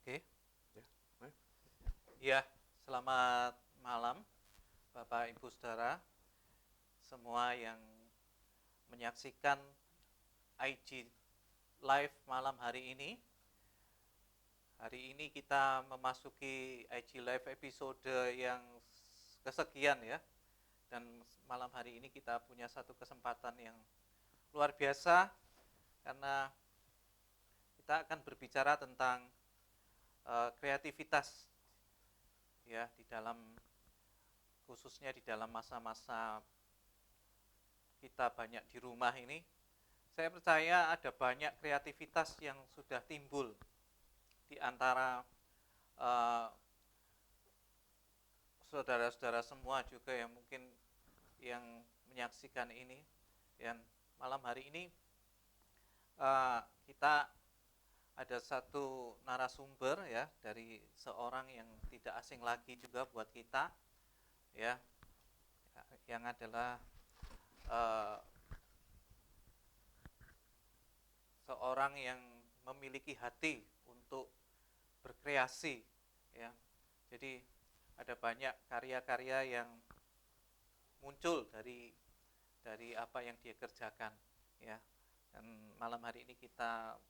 Oke, Ya, baik. ya, selamat malam Bapak Ibu Saudara semua yang menyaksikan IG Live malam hari ini. Hari ini kita memasuki IG Live episode yang kesekian ya. Dan malam hari ini kita punya satu kesempatan yang luar biasa karena kita akan berbicara tentang kreativitas ya di dalam khususnya di dalam masa-masa kita banyak di rumah ini. Saya percaya ada banyak kreativitas yang sudah timbul di antara uh, saudara-saudara semua juga yang mungkin yang menyaksikan ini. Dan malam hari ini kita ada satu narasumber ya dari seorang yang tidak asing lagi juga buat kita ya, yang adalah uh, seorang yang memiliki hati untuk berkreasi ya. Jadi ada banyak karya-karya yang muncul dari apa yang dia kerjakan ya. Dan malam hari ini kita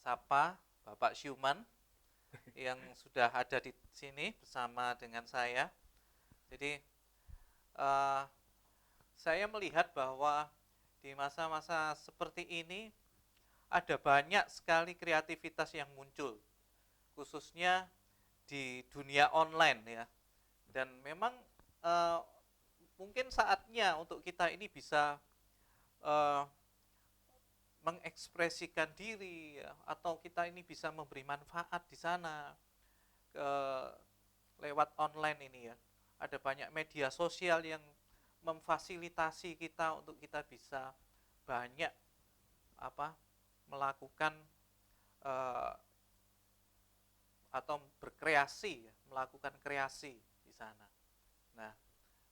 sapa Bapak Syuman yang sudah ada di sini bersama dengan saya. Jadi uh, saya melihat bahwa di masa-masa seperti ini ada banyak sekali kreativitas yang muncul, khususnya di dunia online ya. Dan memang uh, mungkin saatnya untuk kita ini bisa uh, mengekspresikan diri ya, atau kita ini bisa memberi manfaat di sana ke lewat online ini ya. Ada banyak media sosial yang memfasilitasi kita untuk kita bisa banyak apa melakukan uh, atau berkreasi ya, melakukan kreasi di sana. Nah,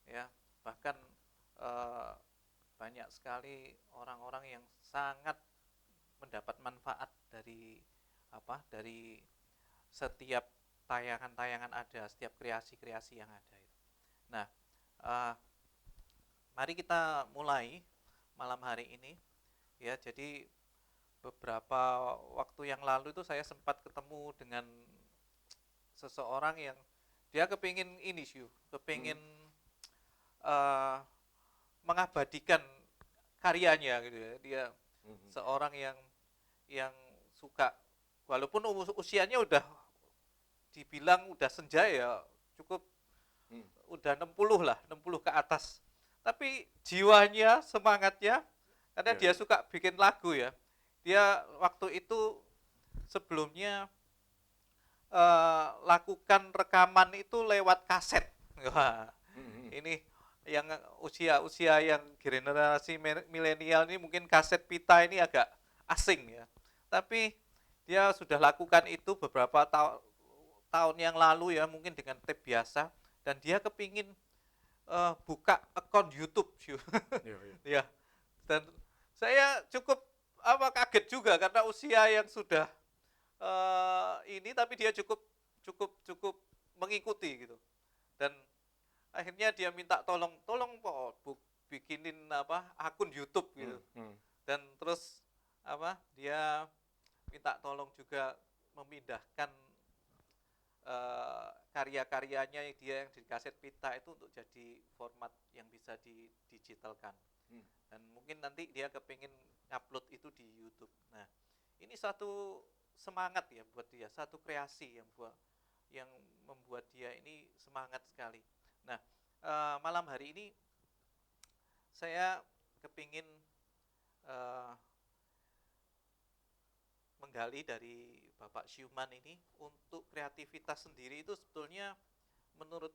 ya, bahkan uh, banyak sekali orang-orang yang sangat mendapat manfaat dari setiap tayangan-tayangan ada, setiap kreasi-kreasi yang ada itu. Nah, uh, mari kita mulai malam hari ini ya. Jadi beberapa waktu yang lalu itu saya sempat ketemu dengan seseorang yang dia kepingin ini sih, kepingin uh, mengabadikan karyanya gitu ya. Dia seorang yang suka, walaupun usianya udah dibilang udah senja ya, cukup udah 60 lah, 60 ke atas. Tapi jiwanya, semangatnya, karena dia suka bikin lagu ya. Dia waktu itu sebelumnya lakukan rekaman itu lewat kaset. Wah, ini yang usia-usia yang generasi milenial ini mungkin kaset pita ini agak asing ya. Tapi dia sudah lakukan itu beberapa tahun yang lalu ya, mungkin dengan tape biasa, dan dia kepingin buka akun YouTube. Ya, dan saya cukup kaget juga karena usia yang sudah ini, tapi dia cukup cukup cukup mengikuti gitu. Dan akhirnya dia minta tolong Pak bikinin akun YouTube gitu. Dan terus dia minta tolong juga memindahkan karya-karyanya dia yang di kaset pita itu untuk jadi format yang bisa didigitalkan. Dan mungkin nanti dia kepingin upload itu di YouTube. Nah, ini satu semangat ya buat dia, satu kreasi yang membuat dia ini semangat sekali. Nah, malam hari ini saya kepingin uh, menggali dari Bapak Syuman ini untuk kreativitas sendiri itu sebetulnya menurut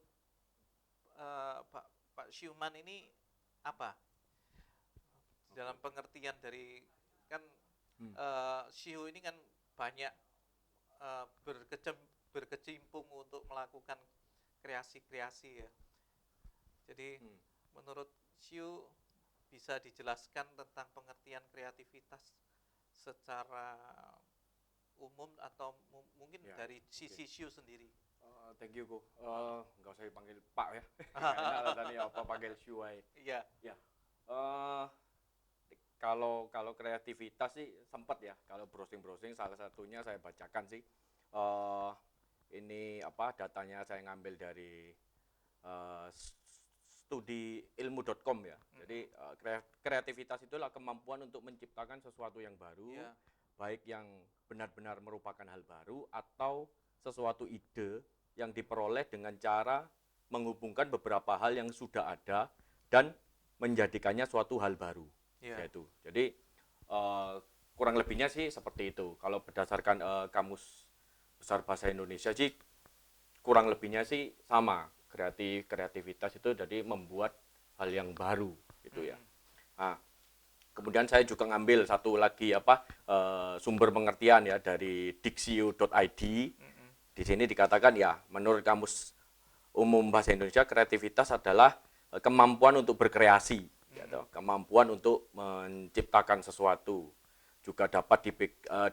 Pak Syuman ini apa? Dalam pengertian dari kan Syuh ini kan banyak berkecimpung untuk melakukan kreasi-kreasi ya. Jadi menurut Syuh bisa dijelaskan tentang pengertian kreativitas secara umum atau mungkin Ya, dari oke. sisi Shu sendiri. Thank you, Ko. Nggak usah dipanggil Pak ya. Nggak enak lah tadi apa panggil Shuai. Iya. Ya, eh, kalau kalau kreativitas sih sempat ya. Kalau browsing-browsing salah satunya saya bacakan sih. eh ini apa datanya saya ngambil dari eh, studi ilmu.com ya. Jadi kreativitas itulah kemampuan untuk menciptakan sesuatu yang baru, Iya. baik yang benar-benar merupakan hal baru atau sesuatu ide yang diperoleh dengan cara menghubungkan beberapa hal yang sudah ada dan menjadikannya suatu hal baru. Iya. Yaitu. Jadi kurang lebihnya sih seperti itu. Kalau berdasarkan kamus besar bahasa Indonesia sih kurang lebihnya sih sama. Kreativitas itu jadi membuat hal yang baru gitu ya. Nah, kemudian saya juga ngambil satu lagi sumber pengertian ya dari dixio.id. Di sini dikatakan ya, menurut kamus umum bahasa Indonesia kreativitas adalah kemampuan untuk berkreasi, gitu. Kemampuan untuk menciptakan sesuatu. Juga dapat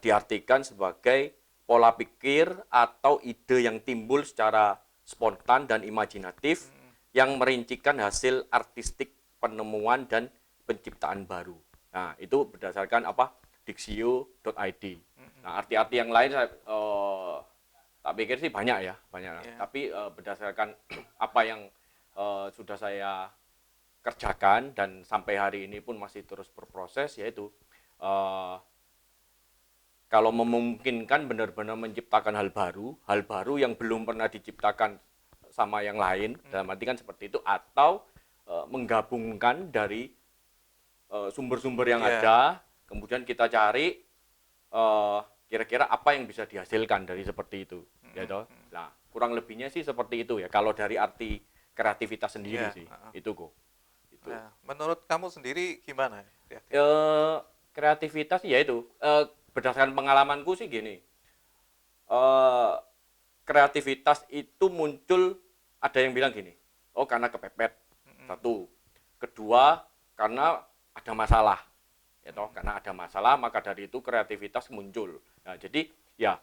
diartikan sebagai pola pikir atau ide yang timbul secara spontan dan imajinatif yang merincikan hasil artistik penemuan dan penciptaan baru. Nah, itu berdasarkan dixio.id. Nah, arti-arti yang lain saya tak pikir sih banyak ya, banyak. Iya. Tapi berdasarkan apa yang sudah saya kerjakan dan sampai hari ini pun masih terus berproses, yaitu kalau memungkinkan benar-benar menciptakan hal baru yang belum pernah diciptakan sama yang lain, dalam arti kan seperti itu, atau menggabungkan dari sumber-sumber yang ada, kemudian kita cari kira-kira apa yang bisa dihasilkan dari seperti itu, gitu. Nah, kurang lebihnya sih seperti itu ya. Kalau dari arti kreativitas sendiri sih, itu kok. Itu. Nah, menurut kamu sendiri gimana? Kreativitas ya itu berdasarkan pengalamanku sih gini, kreativitas itu muncul, ada yang bilang gini, oh karena kepepet, satu, kedua karena ada masalah, ya toh, karena ada masalah maka dari itu kreativitas muncul. Nah, jadi ya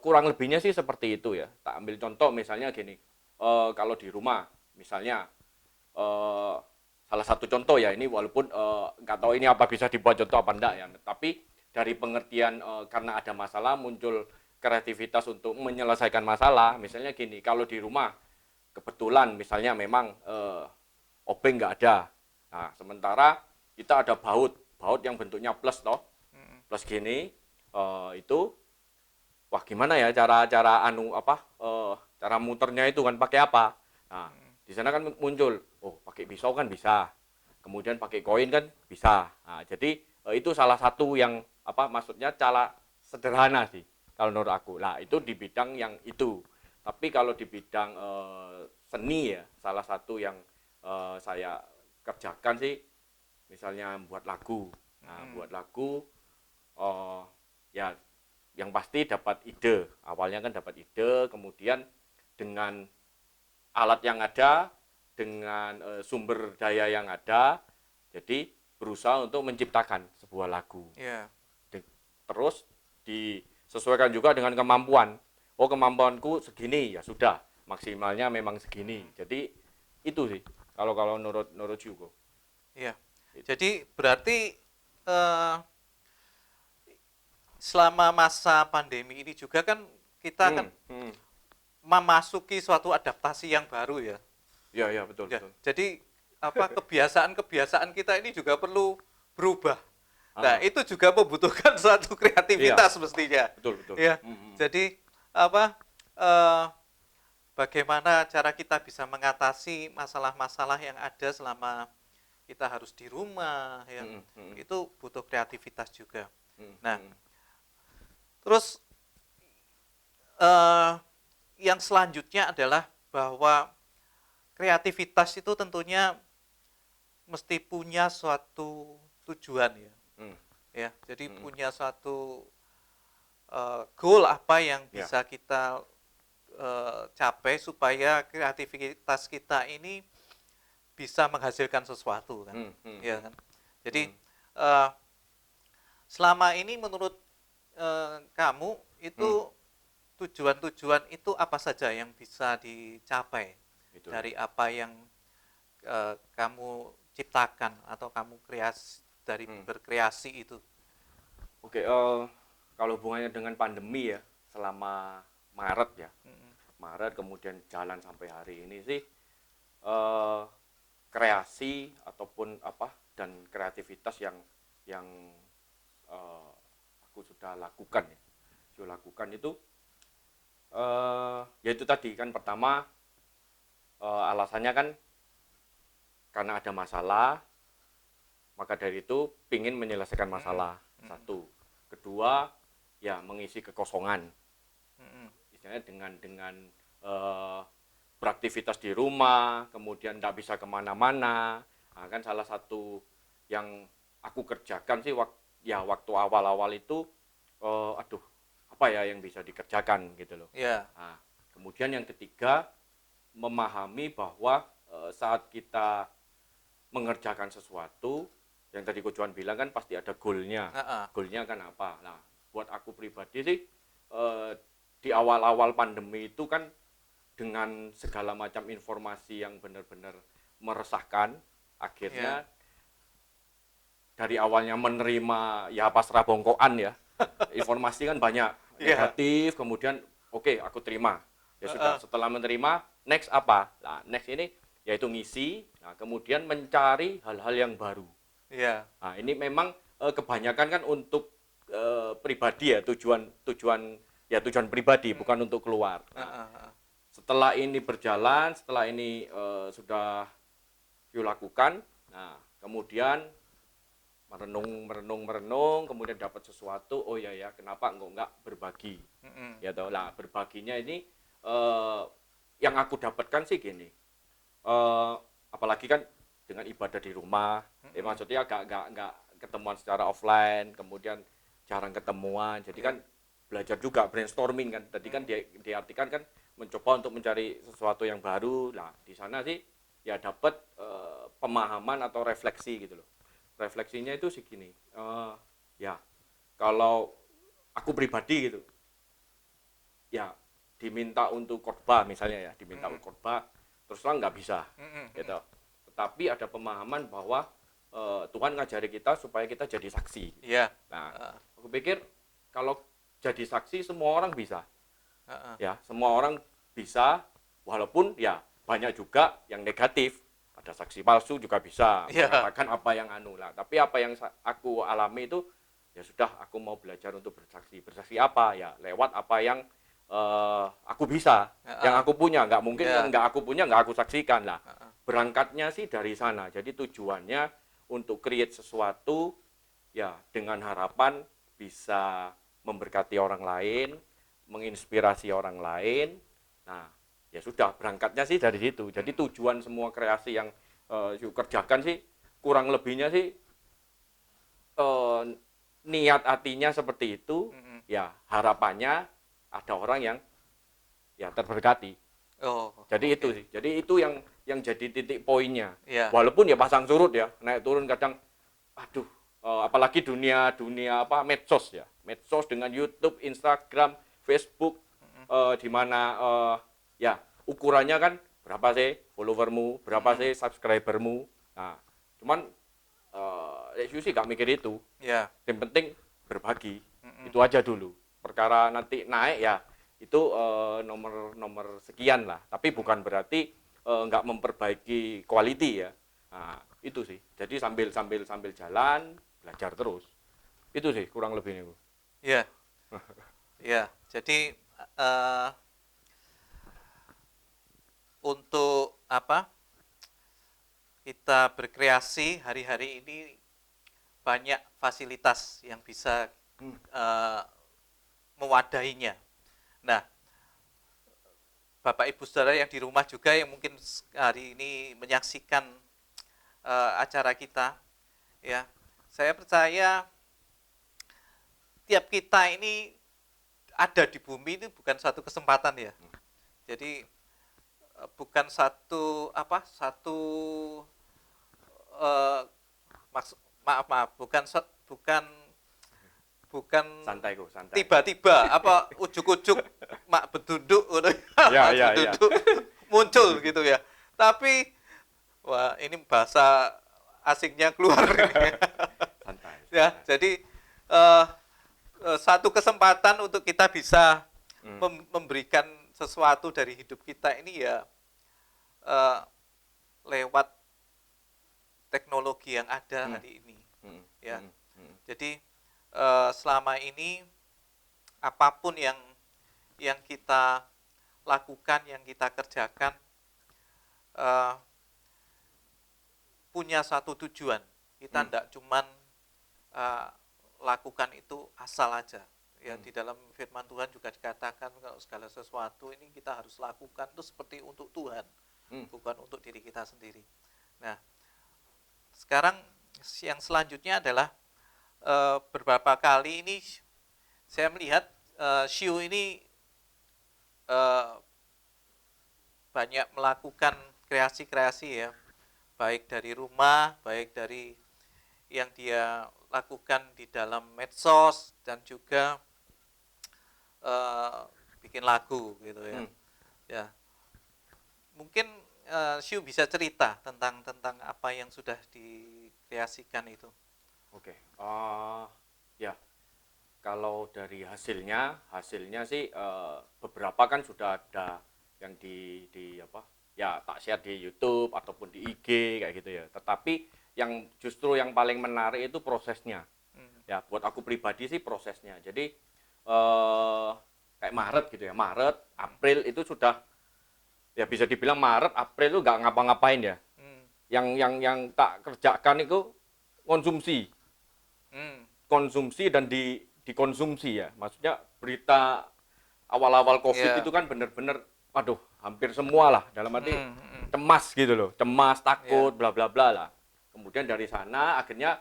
kurang lebihnya sih seperti itu ya. Tak ambil contoh misalnya gini, kalau di rumah misalnya salah satu contoh ya ini, walaupun nggak tahu ini apa bisa dibuat contoh apa enggak ya, tapi dari pengertian karena ada masalah muncul kreativitas untuk menyelesaikan masalah. Misalnya gini, kalau di rumah kebetulan misalnya memang obeng nggak ada, nah sementara kita ada baut yang bentuknya plus toh, plus gini, itu wah gimana ya cara cara muternya itu kan pakai apa. Nah, di sana kan muncul, oh pakai pisau kan bisa, kemudian pakai koin kan bisa. Nah, jadi itu salah satu yang maksudnya cara sederhana sih kalau menurut aku. Nah, itu di bidang yang itu. Tapi kalau di bidang seni ya, salah satu yang saya kerjakan sih misalnya buat lagu. Nah, buat lagu ya yang pasti dapat ide. Awalnya kan dapat ide, kemudian dengan alat yang ada, dengan sumber daya yang ada, jadi berusaha untuk menciptakan sebuah lagu. Yeah. Terus disesuaikan juga dengan kemampuan. Oh, kemampuanku segini, ya sudah, maksimalnya memang segini. Jadi itu sih kalau menurut Hugo. Iya. Jadi berarti selama masa pandemi ini juga kan kita kan memasuki suatu adaptasi yang baru ya. Iya, betul, Ya, betul. jadi kebiasaan-kebiasaan kita ini juga perlu berubah. Nah, itu juga membutuhkan suatu kreativitas mestinya. Betul, betul. Ya. Jadi bagaimana cara kita bisa mengatasi masalah-masalah yang ada selama kita harus di rumah ya. Itu butuh kreativitas juga. Nah, terus yang selanjutnya adalah bahwa kreativitas itu tentunya mesti punya suatu tujuan ya. Ya, jadi punya suatu goal apa yang bisa kita capai supaya kreativitas kita ini bisa menghasilkan sesuatu kan. Ya kan. Jadi selama ini menurut kamu itu tujuan-tujuan itu apa saja yang bisa dicapai Gitu. dari apa yang kamu ciptakan atau kamu dari berkreasi itu? Oke, kalau hubungannya dengan pandemi ya, selama Maret ya, Maret kemudian jalan sampai hari ini sih, eh, kreasi ataupun apa dan kreativitas yang eh, aku sudah lakukan ya, sudah lakukan itu, ya itu tadi kan pertama, alasannya kan karena ada masalah, maka dari itu pingin menyelesaikan masalah. Satu, kedua ya mengisi kekosongan, istilahnya dengan beraktivitas di rumah, kemudian tidak bisa kemana-mana. Nah, kan salah satu yang aku kerjakan sih waktu awal-awal itu, aduh apa ya yang bisa dikerjakan gitu loh. Ya. Nah, kemudian yang ketiga, memahami bahwa saat kita mengerjakan sesuatu, yang tadi Ko Juan bilang kan pasti ada goalnya. Goalnya kan apa? Nah, buat aku pribadi sih, di awal-awal pandemi itu kan dengan segala macam informasi yang benar-benar meresahkan, akhirnya dari awalnya menerima ya pasrah bongkoan ya, informasi kan banyak negatif, kemudian oke, aku terima. Ya sudah, setelah menerima, next apa? Nah, next ini yaitu ngisi, nah, kemudian mencari hal-hal yang baru. Nah, ini memang kebanyakan kan untuk pribadi ya, tujuan pribadi, bukan untuk keluar. Nah, setelah ini berjalan, setelah ini sudah dilakukan, nah kemudian merenung, kemudian dapat sesuatu, oh ya, kenapa enggak berbagi? Ya toh lah, berbaginya ini yang aku dapatkan sih gini, apalagi kan dengan ibadah di rumah, maksudnya enggak ketemuan secara offline, kemudian jarang ketemuan, jadi kan belajar juga brainstorming kan, tadi kan diartikan kan mencoba untuk mencari sesuatu yang baru. Lah di sana sih ya dapat pemahaman atau refleksi gitu loh. Refleksinya itu segini, ya kalau aku pribadi gitu ya, diminta untuk khotbah misalnya ya, diminta untuk khotbah terus terang nggak bisa gitu, tetapi ada pemahaman bahwa Tuhan ngajari kita supaya kita jadi saksi. Nah, aku pikir kalau jadi saksi semua orang bisa, ya semua orang bisa, walaupun ya banyak juga yang negatif. Ada saksi palsu juga bisa mengatakan apa yang anu lah. Tapi apa yang aku alami itu ya sudah, aku mau belajar untuk bersaksi. Bersaksi apa ya? Lewat apa yang aku bisa, yang aku punya. Nggak mungkin yang nggak aku punya nggak aku saksikan lah. Berangkatnya sih dari sana. Jadi tujuannya untuk create sesuatu ya dengan harapan bisa memberkati orang lain, menginspirasi orang lain. Nah, ya sudah, berangkatnya sih dari situ. Jadi tujuan semua kreasi yang kerjakan sih kurang lebihnya sih niat hatinya seperti itu. Ya harapannya ada orang yang ya terberkati. Jadi itu sih. Jadi itu yang jadi titik poinnya. Walaupun ya pasang surut ya, naik turun kadang, aduh, apalagi dunia apa medsos ya, medsos dengan YouTube, Instagram, Facebook, di mana ya ukurannya kan berapa sih followermu, berapa sih subscribermu. Nah, cuman Yesus sih gak mikir itu. Yang penting berbagi. Itu aja dulu. Perkara nanti naik ya itu nomor sekian lah. Tapi bukan berarti nggak memperbaiki quality ya. Nah, itu sih. Jadi sambil jalan belajar terus. Itu sih kurang lebihnya, Bu. Iya. Ya, jadi untuk apa? Kita berkreasi hari-hari ini banyak fasilitas yang bisa mewadahinya. Nah, Bapak Ibu Saudara yang di rumah juga yang mungkin hari ini menyaksikan acara kita, ya, saya percaya tiap kita ini ada di bumi itu bukan satu kesempatan ya. Jadi bukan satu bukan bukan Santai kok, santai. tiba-tiba apa ujuk-ujuk mak beduduk Ya, ya, ya. beduduk muncul gitu ya. Tapi wah ini bahasa asingnya keluar ini. Santai. Ya, santai. jadi satu kesempatan untuk kita bisa memberikan sesuatu dari hidup kita ini ya lewat teknologi yang ada hari ini. Ya, jadi selama ini apapun yang kita lakukan, yang kita kerjakan punya satu tujuan. Kita tidak cuman lakukan itu asal aja. Ya, di dalam firman Tuhan juga dikatakan kalau segala sesuatu ini kita harus lakukan itu seperti untuk Tuhan, bukan untuk diri kita sendiri. Nah, sekarang yang selanjutnya adalah beberapa kali ini saya melihat Shu ini banyak melakukan kreasi-kreasi ya, baik dari rumah, baik dari yang dia lakukan di dalam medsos dan juga bikin lagu gitu ya. Ya, mungkin Shu bisa cerita tentang apa yang sudah dikreasikan itu. Oke, ya kalau dari hasilnya sih beberapa kan sudah ada yang di apa ya tak share di YouTube ataupun di IG kayak gitu ya. Tetapi yang justru yang paling menarik itu prosesnya. Ya buat aku pribadi sih prosesnya. Jadi kayak Maret gitu ya, Maret, April itu sudah ya bisa dibilang Maret, April itu nggak ngapa-ngapain ya. Yang tak kerjakan itu konsumsi. Konsumsi dan dikonsumsi ya. Maksudnya berita awal-awal Covid itu kan bener-bener waduh, hampir semua lah dalam arti cemas gitu loh. Cemas, takut, bla bla bla lah. Kemudian dari sana akhirnya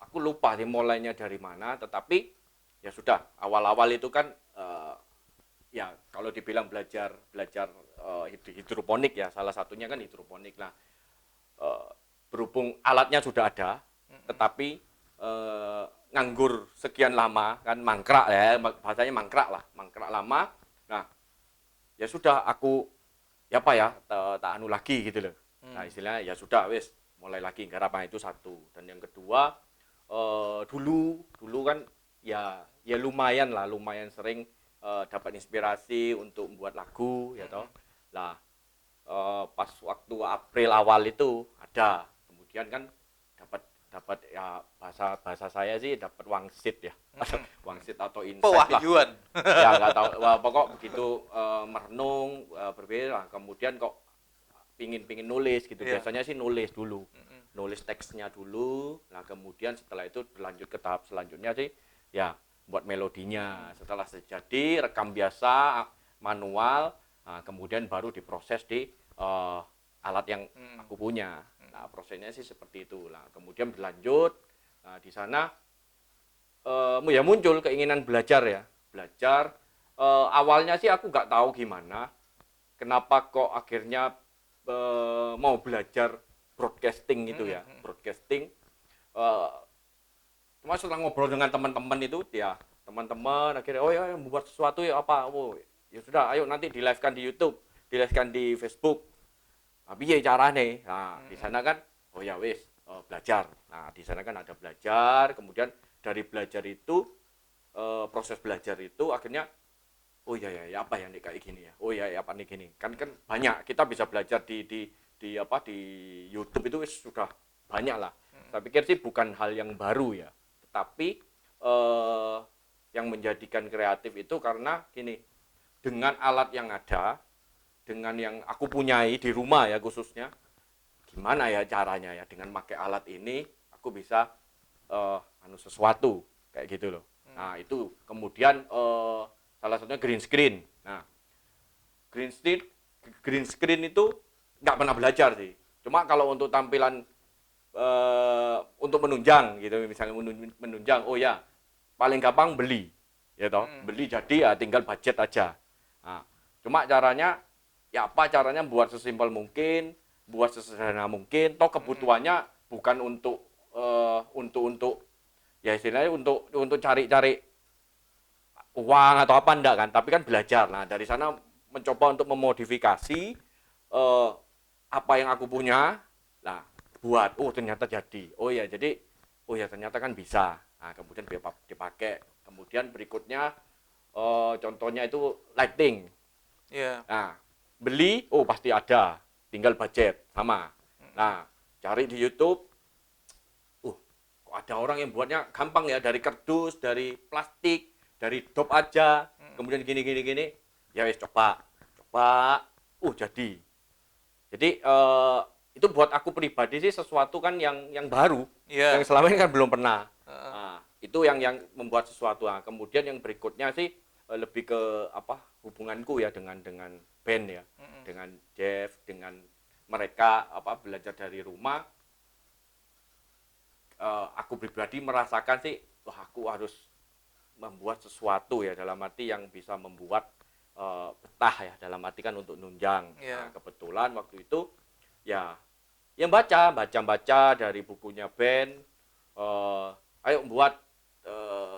aku lupa sih mulainya dari mana, tetapi ya sudah awal-awal itu kan ya kalau dibilang belajar hidroponik ya, salah satunya kan hidroponik. Nah, berhubung alatnya sudah ada, tetapi nganggur sekian lama kan mangkrak ya, bahasanya mangkrak lama. Nah, ya sudah aku ya apa ya tak anu lagi gitu loh. Nah, istilahnya ya sudah wis mulai lagi garapan itu satu. Dan yang kedua dulu kan ya lumayan sering dapat inspirasi untuk membuat lagu ya toh. Lah pas waktu April awal itu ada, kemudian kan dapat ya bahasa saya sih dapat wangsit ya, wangsit atau insight pewahyuan lah. Ya nggak tahu, pokok begitu merenung berbeda, kemudian kok pingin nulis gitu. Biasanya sih nulis dulu, nulis teksnya dulu. Nah kemudian setelah itu berlanjut ke tahap selanjutnya sih ya buat melodinya. Setelah jadi rekam biasa manual, nah, kemudian baru diproses di alat yang aku punya. Nah prosesnya sih seperti itu lah. Kemudian berlanjut, nah, di sana ya muncul keinginan belajar ya, belajar. Awalnya sih aku nggak tahu gimana, kenapa kok akhirnya mau belajar broadcasting gitu ya, broadcasting. Cuma setelah ngobrol dengan teman-teman itu, ya teman-teman akhirnya oh ya membuat sesuatu ya apa, oh ya sudah, ayo nanti di live-kan di YouTube, di live-kan di Facebook. Tapi ya caranya, nah di sana kan, oh ya wis belajar. Nah di sana kan ada belajar, kemudian dari belajar itu proses belajar itu akhirnya oh ya apa yang kayak gini ya, oh ya apa nih gini, kan banyak kita bisa belajar di YouTube itu sudah banyak lah. Saya pikir sih bukan hal yang baru ya, tetapi yang menjadikan kreatif itu karena gini, dengan alat yang ada, dengan yang aku punyai di rumah ya khususnya, gimana ya caranya ya dengan pakai alat ini aku bisa sesuatu kayak gitu loh. Nah itu kemudian salah satunya green screen. Nah green screen itu nggak pernah belajar sih. Cuma kalau untuk tampilan untuk menunjang gitu, misalnya menunjang, oh ya paling gampang beli, ya toh, beli jadi ya tinggal budget aja. Nah, cuma caranya ya apa caranya buat sesimpel mungkin, buat sesederhana mungkin, toh kebutuhannya bukan untuk untuk ya istilahnya untuk cari-cari uang atau apa enggak kan, tapi kan belajar. Nah, dari sana mencoba untuk memodifikasi apa yang aku punya. Nah, buat ternyata jadi. Oh ya ternyata kan bisa. Nah, kemudian dipakai. Kemudian berikutnya contohnya itu lighting. Iya. Nah, beli pasti ada, tinggal budget sama. Nah, cari di YouTube. Kok ada orang yang buatnya gampang ya, dari kardus, dari plastik, dari dop aja, kemudian gini. Ya wes coba, jadi. Jadi itu buat aku pribadi sih sesuatu kan yang baru, Iya. yang selama ini kan belum pernah. Nah, itu yang membuat sesuatu. Nah, kemudian yang berikutnya sih lebih ke apa hubunganku ya dengan band ya, dengan Jeff, dengan mereka belajar dari rumah. Aku pribadi merasakan sih, aku harus membuat sesuatu ya, dalam arti yang bisa membuat betah ya, dalam arti kan untuk nunjang. Yeah. Nah, kebetulan waktu itu ya baca dari bukunya band, ayo buat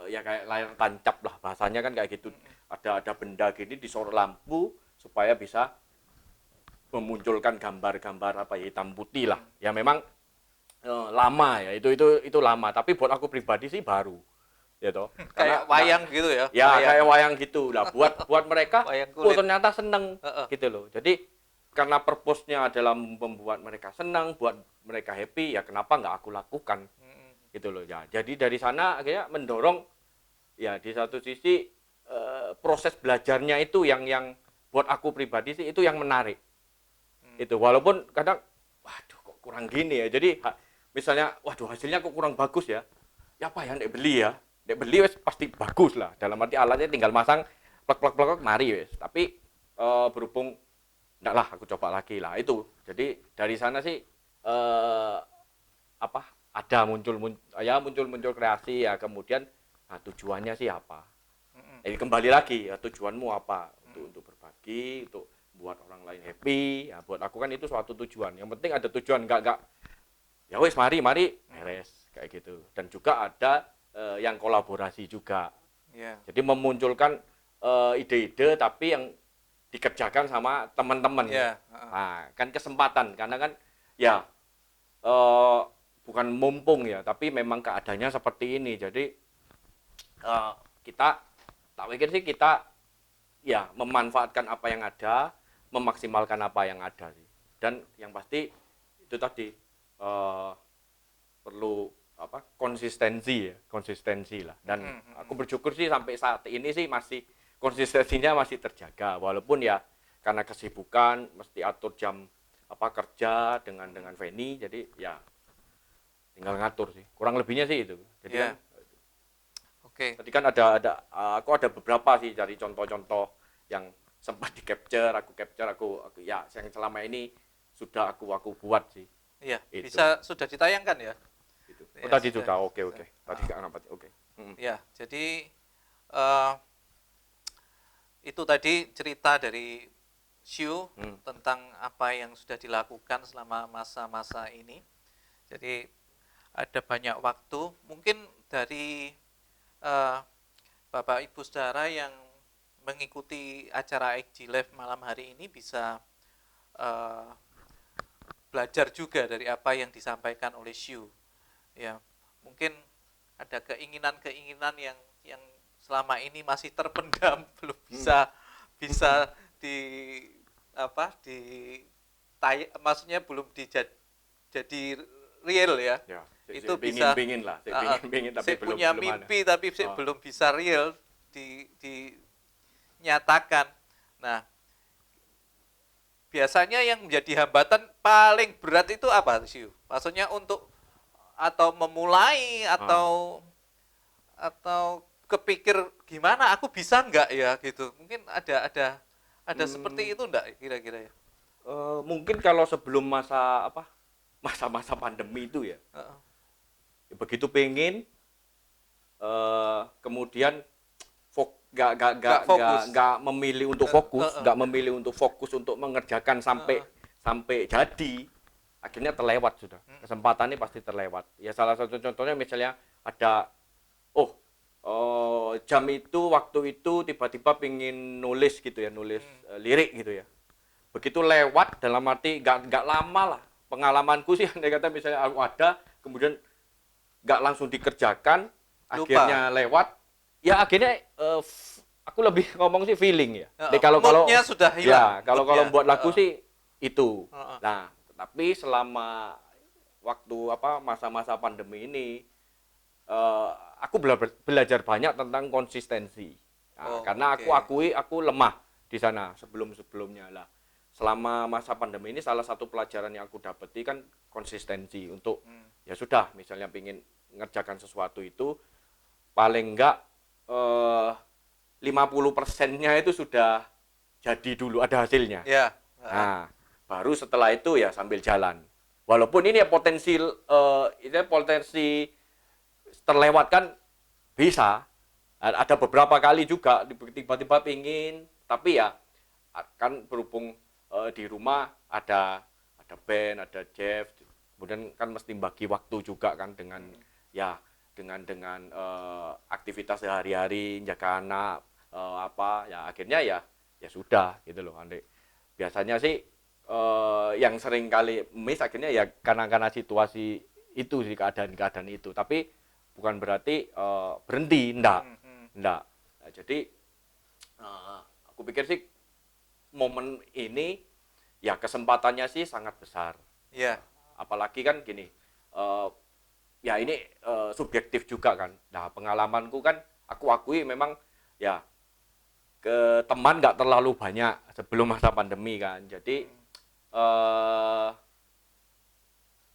ya kayak layar tancap lah bahasanya kan kayak gitu. Ada benda gini disorot lampu supaya bisa memunculkan gambar-gambar hitam putih lah. Ya memang lama ya, itu lama, tapi buat aku pribadi sih baru ya toh. Kayak wayang gitu ya. Ya wayang. kayak wayang gitu lah, buat mereka ternyata seneng gitu loh. Jadi karena purpose-nya adalah membuat mereka senang, buat mereka happy, ya kenapa nggak aku lakukan gitu loh ya. Jadi dari sana akhirnya mendorong ya, di satu sisi proses belajarnya itu yang buat aku pribadi sih itu yang menarik. Itu walaupun kadang waduh kok kurang gini ya, jadi misalnya waduh hasilnya kok kurang bagus ya, apa ya, nek beli wes pasti bagus lah, dalam arti alatnya tinggal masang plek mari wes. Tapi berhubung enggak lah, aku coba lagi lah itu. Jadi dari sana sih ada muncul kreasi ya. Kemudian tujuannya sih apa, jadi kembali lagi ya, tujuanmu apa, untuk berbagi, untuk buat orang lain happy ya. Buat aku kan itu suatu tujuan, yang penting ada tujuan, enggak ya wes mari beres kayak gitu. Dan juga ada yang kolaborasi juga. Yeah. Jadi memunculkan ide-ide tapi yang dikerjakan sama teman-teman. Yeah. Nah, kan kesempatan, karena kan ya bukan mumpung ya, tapi memang keadaannya seperti ini. Jadi kita tak pikir sih kita ya memanfaatkan apa yang ada, memaksimalkan apa yang ada sih. Dan yang pasti itu tadi perlu konsistensi lah. Dan aku bersyukur sih sampai saat ini sih masih konsistensinya masih terjaga, walaupun ya karena kesibukan mesti atur jam kerja dengan Feni, jadi ya tinggal ngatur sih, kurang lebihnya sih itu. Jadi yeah. Tadi kan aku ada beberapa sih dari contoh-contoh yang sempat aku capture, aku ya yang selama ini sudah aku buat sih. Iya, bisa sudah ditayangkan ya. Itu. Ya, tadi sudah. Oke. Tadi oke. Ya, jadi itu tadi cerita dari Shu tentang apa yang sudah dilakukan selama masa-masa ini. Jadi ada banyak waktu, mungkin dari Bapak Ibu Saudara yang mengikuti acara XG Live malam hari ini bisa belajar juga dari apa yang disampaikan oleh Shu. Ya, mungkin ada keinginan-keinginan yang selama ini masih terpendam, belum bisa maksudnya belum jadi real ya. Itu bisa pingin tapi saya punya mimpi tapi saya belum bisa real dinyatakan. Nah, biasanya yang menjadi hambatan paling berat itu apa sih? Maksudnya untuk atau memulai atau kepikir gimana aku bisa enggak ya gitu. Mungkin ada seperti itu enggak kira-kira ya? Mungkin kalau sebelum masa-masa pandemi itu ya. Begitu pengen kemudian nggak memilih untuk fokus, untuk mengerjakan sampai jadi. akhirnya terlewat sudah. Kesempatan ini pasti terlewat. Ya salah satu contohnya misalnya ada jam itu waktu itu tiba-tiba pingin nulis gitu ya, nulis lirik gitu ya. Begitu lewat dalam arti nggak lama lah. Pengalamanku sih andai kata misalnya aku ada kemudian nggak langsung dikerjakan, akhirnya lewat. Ya akhirnya aku lebih ngomong sih feeling ya. Kalau moodnya sudah hilang. Ya, kalau buat lagu sih itu. Nah, tapi selama waktu masa-masa pandemi ini aku belajar banyak tentang konsistensi. Nah, karena aku akui aku lemah di sana sebelum-sebelumnya lah. Selama masa pandemi ini salah satu pelajaran yang aku dapati kan konsistensi untuk ya sudah misalnya pingin ngerjakan sesuatu itu paling enggak 50%-nya itu sudah jadi dulu, ada hasilnya. Ya. Nah, baru setelah itu ya sambil jalan. Walaupun ini ya potensi terlewatkan bisa. Ada beberapa kali juga tiba-tiba pingin, tapi ya kan berhubung di rumah ada band, ada Jeff, kemudian kan mesti bagi waktu juga kan dengan dengan aktivitas sehari-hari, jaga anak ya akhirnya ya sudah gitu loh. Biasanya sih yang sering kali miss akhirnya ya karena situasi itu sih, keadaan itu, tapi bukan berarti berhenti, enggak. Nah, jadi aku pikir sih momen ini ya kesempatannya sih sangat besar. Iya. Apalagi kan gini, ya ini subjektif juga kan. Nah, pengalamanku kan aku akui memang ya ke teman nggak terlalu banyak sebelum masa pandemi kan. Jadi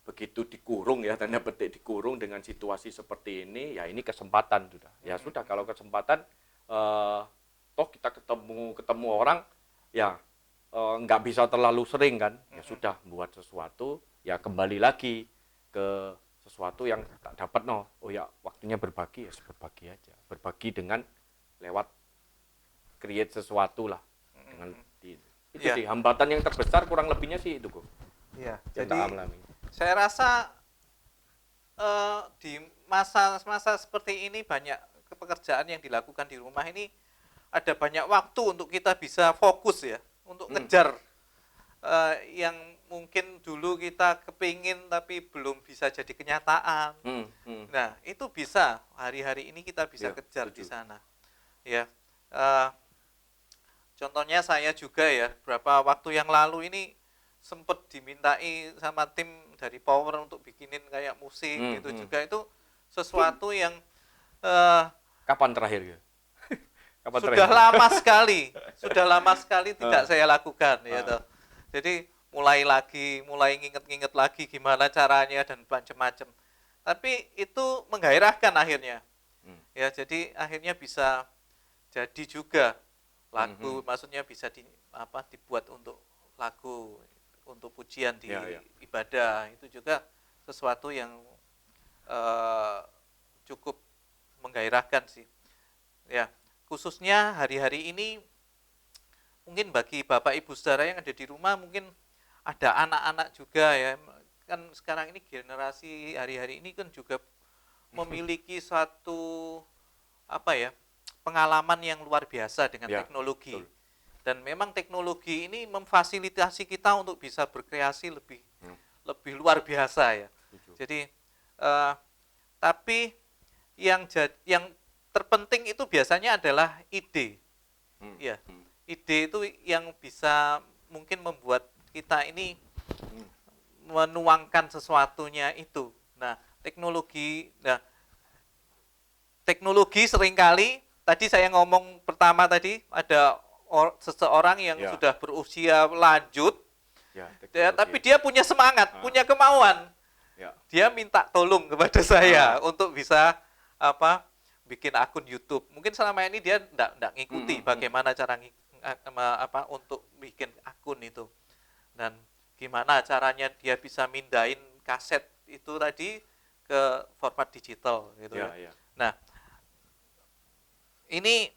begitu dikurung ya, tanda petik dikurung dengan situasi seperti ini, ya ini kesempatan sudah. Ya sudah, kalau kesempatan toh kita ketemu orang ya nggak bisa terlalu sering kan, ya sudah buat sesuatu ya kembali lagi ke sesuatu yang tak dapat waktunya berbagi, ya berbagi aja, berbagi dengan lewat create sesuatu lah dengan itu sih hambatan yang terbesar kurang lebihnya sih itu kok. Iya. Jadi saya rasa di masa-masa seperti ini banyak pekerjaan yang dilakukan di rumah ini ada banyak waktu untuk kita bisa fokus ya, untuk ngejar yang mungkin dulu kita kepingin tapi belum bisa jadi kenyataan. Nah, itu bisa hari-hari ini kita bisa kejar di sana. Ya, contohnya saya juga ya, beberapa waktu yang lalu ini sempat dimintai sama tim dari Power untuk bikinin kayak musik gitu juga, itu sesuatu yang kapan terakhir ya? Sudah lama sekali tidak saya lakukan ya toh. Jadi mulai nginget-nginget lagi gimana caranya dan macam-macam. Tapi itu menggairahkan akhirnya. Ya, jadi akhirnya bisa jadi juga lagu, maksudnya bisa dibuat untuk lagu, untuk pujian di ibadah. Itu juga sesuatu yang cukup menggairahkan sih. Ya, khususnya hari-hari ini mungkin bagi Bapak Ibu Saudara yang ada di rumah, mungkin ada anak-anak juga ya. Kan sekarang ini generasi hari-hari ini kan juga memiliki suatu pengalaman yang luar biasa dengan teknologi. Betul. Dan memang teknologi ini memfasilitasi kita untuk bisa berkreasi lebih luar biasa ya. Jadi tapi yang terpenting itu biasanya adalah ide. Ya. Ide itu yang bisa mungkin membuat kita ini menuangkan sesuatunya itu. Nah, teknologi seringkali tadi saya ngomong pertama tadi ada seseorang yang sudah berusia lanjut, tapi dia punya semangat, punya kemauan. Dia minta tolong kepada saya untuk bisa bikin akun YouTube. Mungkin selama ini dia enggak ngikuti bagaimana cara untuk bikin akun itu. Dan gimana caranya dia bisa mindahin kaset itu tadi ke format digital gitu ya. Nah, ini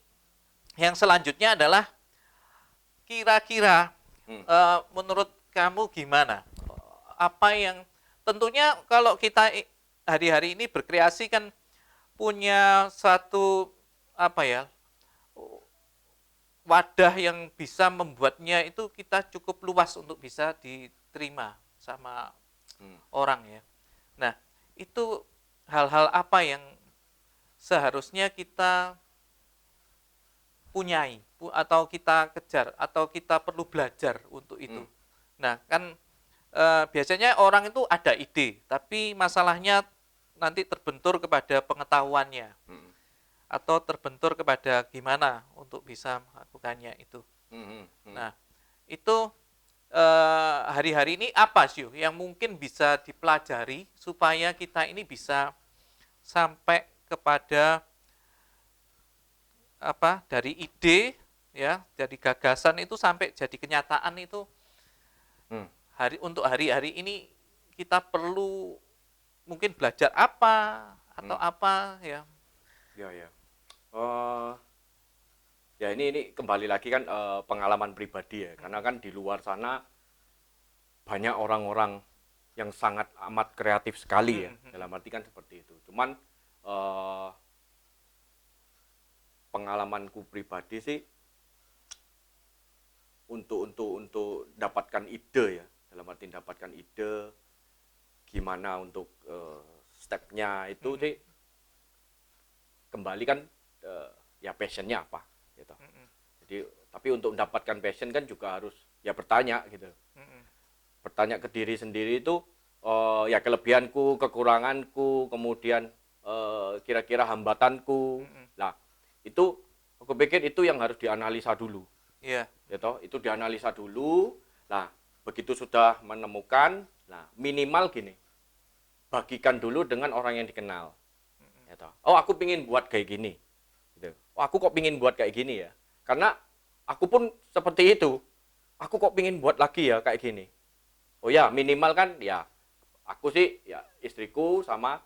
yang selanjutnya adalah kira-kira menurut kamu gimana? apa yang tentunya kalau kita hari-hari ini berkreasi kan punya satu apa ya, wadah yang bisa membuatnya itu kita cukup luas untuk bisa diterima sama orang ya. Nah, itu hal-hal apa yang seharusnya kita punyai atau kita kejar atau kita perlu belajar untuk itu. Nah, kan biasanya orang itu ada ide, tapi masalahnya nanti terbentur kepada pengetahuannya atau terbentur kepada gimana untuk bisa melakukannya itu. Nah, itu hari-hari ini apa sih yang mungkin bisa dipelajari supaya kita ini bisa sampai kepada apa, dari ide ya, dari gagasan itu sampai jadi kenyataan itu. Untuk hari-hari ini kita perlu mungkin belajar apa atau apa ya. Ya. Ya ini kembali lagi kan pengalaman pribadi ya, karena kan di luar sana banyak orang-orang yang sangat amat kreatif sekali ya, dalam arti kan seperti itu. Cuman pengalamanku pribadi sih untuk dapatkan ide ya, dalam arti dapatkan ide gimana untuk stepnya itu sih kembali kan ya passionnya apa gitu. Jadi tapi untuk mendapatkan passion kan juga harus ya bertanya gitu. Bertanya ke diri sendiri itu ya kelebihanku, kekuranganku, kemudian kira-kira hambatanku. Nah, itu aku pikir itu yang harus dianalisa dulu. Iya. Gitu, itu dianalisa dulu. Nah, begitu sudah menemukan, nah minimal gini. Bagikan dulu dengan orang yang dikenal. Gitu. Oh, aku pingin buat kayak gini. Gitu. Oh, aku kok pingin buat kayak gini ya? Karena aku pun seperti itu. Aku kok pingin buat lagi ya kayak gini. Oh ya, minimal kan ya aku sih ya istriku sama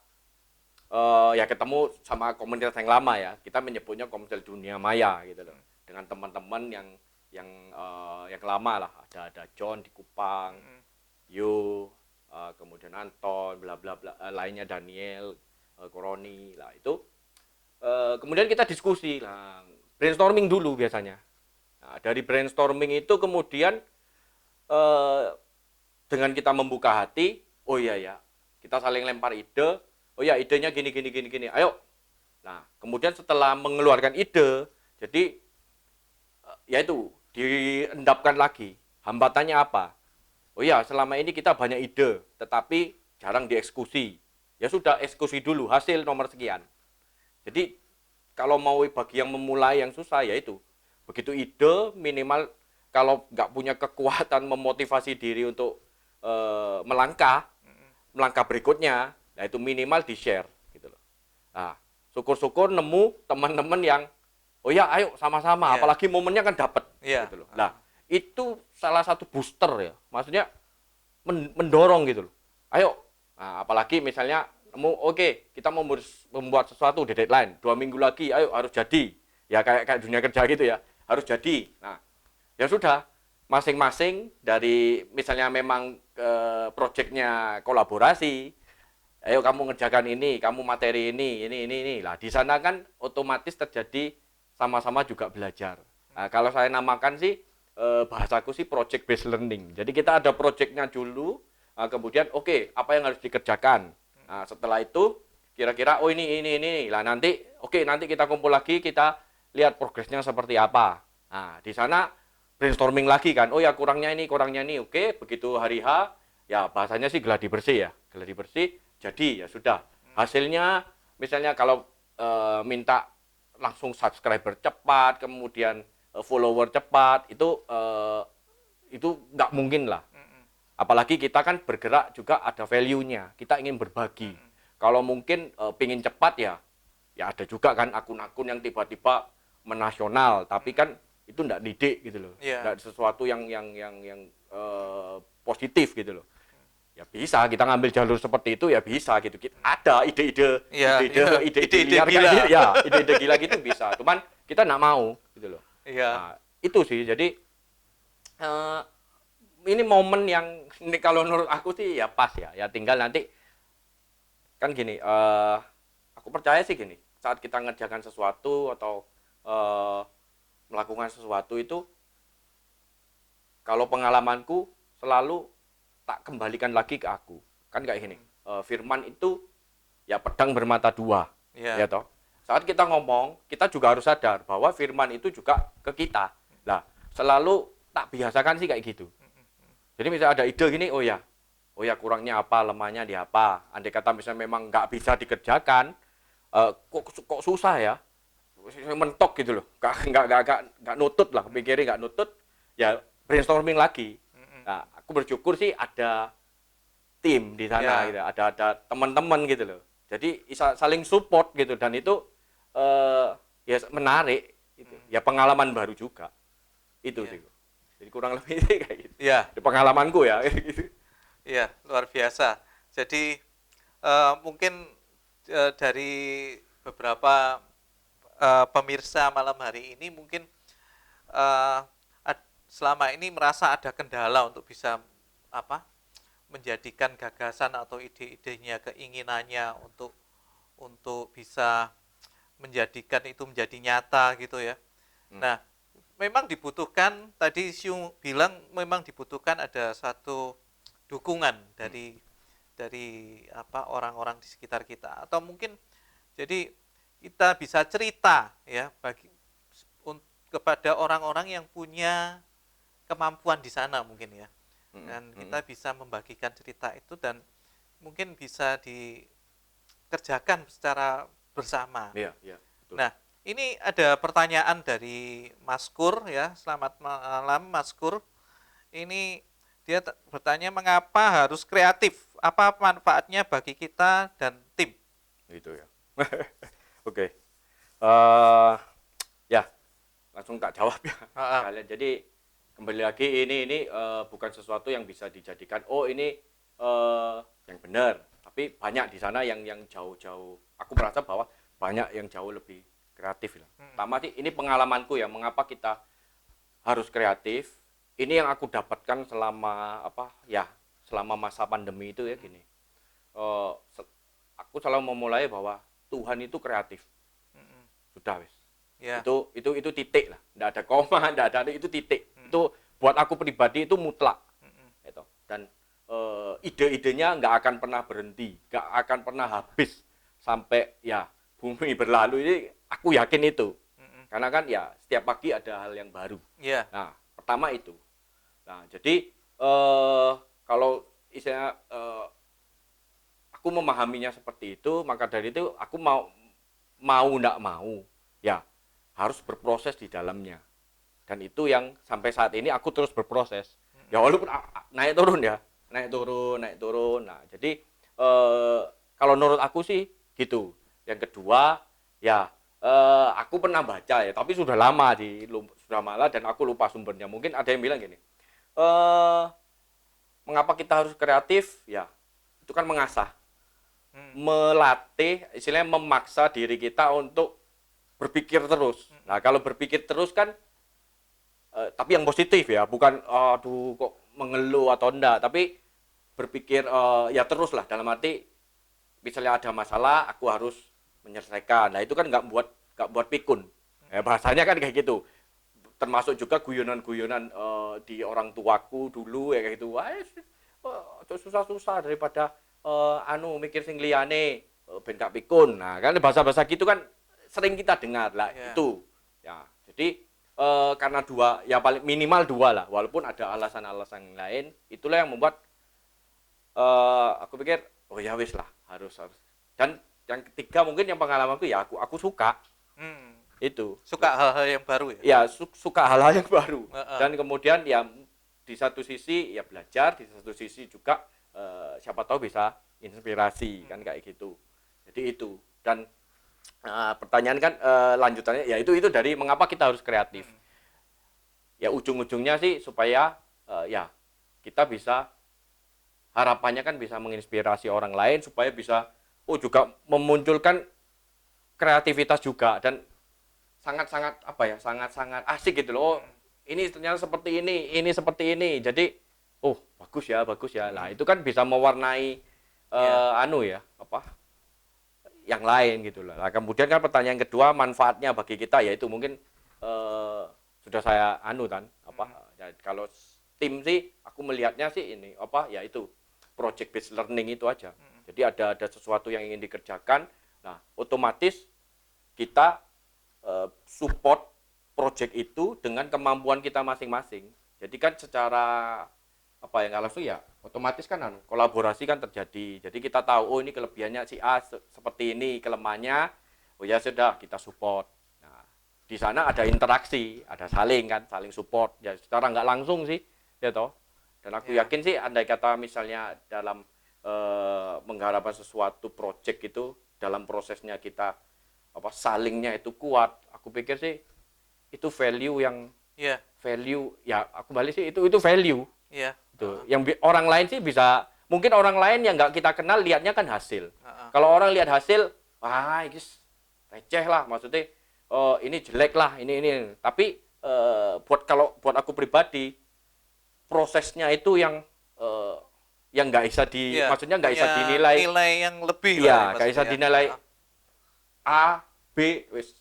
ya ketemu sama komunitas yang lama ya. Kita menyebutnya komunitas dunia maya gitu loh. Dengan teman-teman yang lama lah. Ada John di Kupang, Yu, kemudian Anton, bla bla bla, lainnya Daniel, Koroni lah itu. Kemudian kita diskusi lah, brainstorming dulu biasanya. Nah, dari brainstorming itu kemudian dengan kita membuka hati, oh iya ya, kita saling lempar ide, oh ya idenya gini, ayo. Nah, kemudian setelah mengeluarkan ide, jadi ya itu diendapkan lagi, hambatannya apa? Oh ya, selama ini kita banyak ide, tetapi jarang dieksekusi. Ya sudah, eksekusi dulu, hasil nomor sekian. Jadi, kalau mau bagi yang memulai yang susah, ya itu. Begitu ide, minimal kalau nggak punya kekuatan memotivasi diri untuk melangkah berikutnya, nah itu minimal di-share gitu loh. Nah, syukur-syukur nemu teman-teman yang oh ya ayo sama-sama, apalagi momennya kan dapat gitu loh. Nah, itu salah satu booster ya. Maksudnya mendorong gitu loh. Ayo. Nah, apalagi misalnya nemu oke, kita mau membuat sesuatu di deadline 2 minggu lagi, ayo harus jadi. Ya kayak dunia kerja gitu ya, harus jadi. Nah, ya sudah, masing-masing dari misalnya memang proyeknya kolaborasi, ayo kamu ngerjakan ini, kamu materi ini. Lah di sana kan otomatis terjadi sama-sama juga belajar. Nah, kalau saya namakan sih bahasaku sih project based learning. Jadi kita ada proyeknya dulu, kemudian oke, apa yang harus dikerjakan. Nah, setelah itu kira-kira oh ini. Lah nanti nanti kita kumpul lagi, kita lihat progresnya seperti apa. Nah, di sana brainstorming lagi kan, oh ya kurangnya ini, oke, begitu hari H, ya bahasanya sih geladi bersih ya, jadi ya sudah, hasilnya misalnya kalau minta langsung subscriber cepat, kemudian follower cepat, itu nggak mungkin lah, apalagi kita kan bergerak juga ada value-nya, kita ingin berbagi, kalau mungkin pingin cepat ya ada juga kan akun-akun yang tiba-tiba menasional, tapi kan itu enggak didik gitu loh. Enggak sesuatu yang positif gitu loh. Ya bisa kita ngambil jalur seperti itu ya bisa gitu. Ada ide-ide liar gila. Gitu, ya, ide-ide gila gitu bisa. Cuman kita enggak mau gitu loh. Nah, itu sih. Jadi ini momen yang ini kalau menurut aku sih ya pas ya. Ya tinggal nanti kan gini, aku percaya sih gini, saat kita ngerjakan sesuatu atau melakukan sesuatu itu, kalau pengalamanku selalu tak kembalikan lagi ke aku. Kan kayak gini, firman itu ya pedang bermata dua, Ya. ya toh. Saat kita ngomong, kita juga harus sadar bahwa firman itu juga ke kita. Lah, selalu tak biasakan sih kayak gitu. Jadi misalnya ada ide gini, oh ya kurangnya apa, lemahnya di apa. Andai kata misalnya memang nggak bisa dikerjakan, kok susah ya, mentok gitu loh, nggak nutut lah, pikirnya nggak nutut, ya brainstorming lagi. Nah, aku bersyukur sih ada tim di sana, gitu. Ada teman-teman gitu loh. Jadi bisa saling support gitu, dan itu ya menarik, gitu. Ya pengalaman baru juga, itu sih. Jadi kurang lebih sih kayak gitu. Ya. Di pengalamanku ya. Gitu. Iya, luar biasa. Jadi mungkin dari beberapa pemirsa malam hari ini mungkin eh, selama ini merasa ada kendala untuk bisa apa menjadikan gagasan atau ide-idenya, keinginannya untuk bisa menjadikan itu menjadi nyata gitu ya. Nah, memang dibutuhkan, tadi Siu bilang memang dibutuhkan ada satu dukungan dari apa orang-orang di sekitar kita, atau mungkin jadi kita bisa cerita ya kepada orang-orang yang punya kemampuan di sana mungkin ya, dan kita bisa membagikan cerita itu dan mungkin bisa dikerjakan secara bersama. Iya, betul. Nah, ini ada pertanyaan dari Mas Kur ya. Selamat malam Mas Kur. Ini dia bertanya, mengapa harus kreatif? Apa manfaatnya bagi kita dan tim? Gitu ya. Oke. Ya, langsung tak jawab ya. Kalian. Jadi kembali lagi ini bukan sesuatu yang bisa dijadikan ini yang benar, tapi banyak di sana yang jauh-jauh. Aku merasa bahwa banyak yang jauh lebih kreatif lah. Pertama sih ini pengalamanku ya, mengapa kita harus kreatif. Ini yang aku dapatkan selama selama masa pandemi itu ya gini. Aku selalu memulai bahwa Tuhan itu kreatif. Sudah wis. Yeah. Itu titik lah. Enggak ada koma, enggak ada itu titik. Itu buat aku pribadi itu mutlak. Gitu. Dan ide-idenya enggak akan pernah berhenti, enggak akan pernah habis sampai ya bumi berlalu. Ini aku yakin itu. Karena kan ya setiap pagi ada hal yang baru. Yeah. Nah, pertama itu. Nah, jadi kalau istilahnya aku memahaminya seperti itu, maka dari itu aku mau enggak mau ya harus berproses di dalamnya. Dan itu yang sampai saat ini aku terus berproses. Ya walaupun naik turun. Nah, jadi kalau menurut aku sih gitu. Yang kedua ya aku pernah baca ya, tapi sudah lama sudah malah dan aku lupa sumbernya. Mungkin ada yang bilang gini, mengapa kita harus kreatif? Ya, itu kan mengasah, melatih, istilahnya memaksa diri kita untuk berpikir terus. Nah, kalau berpikir terus kan, tapi yang positif ya, bukan aduh kok mengeluh atau enggak, tapi berpikir ya terus lah, dalam arti misalnya ada masalah, aku harus menyelesaikan. Nah, itu kan nggak buat pikun. Ya, bahasanya kan kayak gitu. Termasuk juga guyonan-guyonan di orang tuaku dulu ya kayak gitu. Wah, susah-susah daripada mikir sing liyane ben gak pikun. Nah, kan bahasa-bahasa gitu kan sering kita dengar lah. Yeah. Itu. Ya, jadi karena dua, ya paling minimal dua lah, walaupun ada alasan-alasan lain, itulah yang membuat aku pikir oh ya wis lah, harus. Dan yang ketiga mungkin yang pengalamanku ya aku suka. Itu suka hal-hal yang baru ya. Ya, suka hal-hal yang baru. Dan kemudian ya di satu sisi ya belajar, di satu sisi juga siapa tahu bisa inspirasi kan kayak gitu. Jadi itu. Dan pertanyaan kan lanjutannya ya itu dari mengapa kita harus kreatif. Ya ujung-ujungnya sih supaya ya kita bisa, harapannya kan bisa menginspirasi orang lain supaya bisa juga memunculkan kreativitas juga, dan sangat asik gitu loh. Ini ternyata seperti ini seperti ini. Jadi oh bagus ya, bagus ya. Nah, itu kan bisa mewarnai yang lain gitu lah. Nah, kemudian kan pertanyaan kedua, manfaatnya bagi kita yaitu mungkin sudah saya ya, kalau tim sih aku melihatnya sih ini yaitu project based learning itu aja. Jadi ada sesuatu yang ingin dikerjakan. Nah, otomatis kita support project itu dengan kemampuan kita masing-masing. Jadi kan secara langsung ya otomatis kan kolaborasi kan terjadi. Jadi kita tahu ini kelebihannya si A seperti ini, kelemahannya oh ya sudah kita support. Nah, di sana ada interaksi, ada saling support ya secara nggak langsung sih ya toh. Dan aku yakin sih andai kata misalnya dalam mengharapkan sesuatu project itu dalam prosesnya kita salingnya itu kuat, aku pikir sih itu value yang value ya aku balik sih itu value. Tuh, yang orang lain sih bisa mungkin orang lain yang nggak kita kenal lihatnya kan hasil. Kalau orang lihat hasil, ini receh lah maksudnya, ini jelek lah, ini. Tapi buat aku pribadi prosesnya itu yang nggak bisa maksudnya nggak bisa dinilai nilai yang lebih ya, nggak bisa dinilai A, B, wis